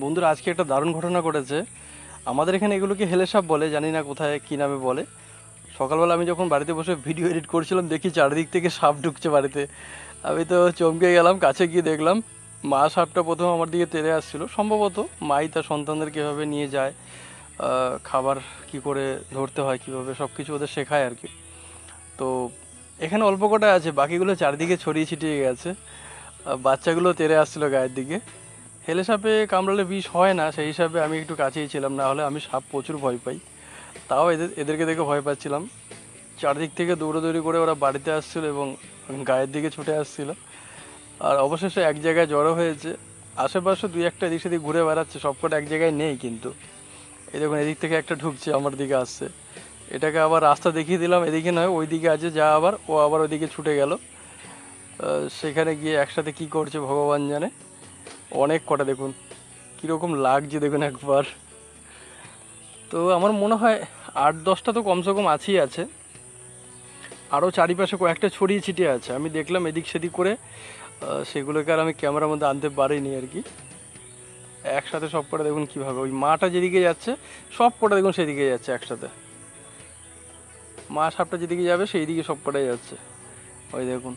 বন্ধুরা, আজকে একটা দারুণ ঘটনা ঘটেছে। আমাদের এখানে এগুলোকে হেলে সাপ বলে, জানি না কোথায় কী নামে বলে। সকালবেলা আমি যখন বাড়িতে বসে ভিডিও এডিট করছিলাম, দেখি চারিদিক থেকে সাপ ঢুকছে বাড়িতে। আমি তো চমকে গেলাম, কাছে গিয়ে দেখলাম মা সাপটা প্রথম আমার দিকে তেড়ে আসছিল। সম্ভবত মাই তার সন্তানদের কীভাবে নিয়ে যায়, খাবার কি করে ধরতে হয়, কীভাবে সব কিছু ওদের শেখায় আর কি। তো এখানে অল্প কটা আছে, বাকিগুলো চারিদিকে ছড়িয়ে ছিটিয়ে গেছে। বাচ্চাগুলো তেড়ে আসছিল গায়ের দিকে। হেলে সাপে কামড়ালে বিষ হয় না, সেই হিসাবে আমি একটু কাছেই ছিলাম, না হলে আমি সাপ প্রচুর ভয় পাই। তাও এদেরকে দেখে ভয় পাচ্ছিলাম। চারদিক থেকে দৌড়াদৌড়ি করে ওরা বাড়িতে আসছিল এবং গায়ের দিকে ছুটে আসছিল। আর অবশেষে এক জায়গায় জড়ো হয়েছে। আশেপাশে দুই একটা এদিক সেদিক ঘুরে বেড়াচ্ছে, সবকটা এক জায়গায় নেই কিন্তু। এই দেখুন, এদিক থেকে একটা ঢুকছে, আমার দিকে আসছে। এটাকে আবার রাস্তা দেখিয়ে দিলাম, এদিকে নয় ওই দিকে আছে যা, আবার ও আবার ওইদিকে ছুটে গেল। সেখানে গিয়ে একসাথে কি করছে ভগবান জানে। অনেক কটা দেখুন, কীরকম লাগছে দেখুন একবার। তো আমার মনে হয় 8-10টা তো কমসে কম আছেই আছে। আরও চারিপাশে কয়েকটা ছড়িয়ে ছিটিয়ে আছে, আমি দেখলাম এদিক সেদিক করে। সেগুলোকে আর আমি ক্যামেরার মধ্যে আনতে পারিনি আর কি। একসাথে সব কটা দেখুন কীভাবে, ওই মাটা যেদিকে যাচ্ছে সব কটা দেখুন সেদিকে যাচ্ছে একসাথে। মা সাপটা যেদিকে যাবে সেই দিকে সব কটাই যাচ্ছে, ওই দেখুন।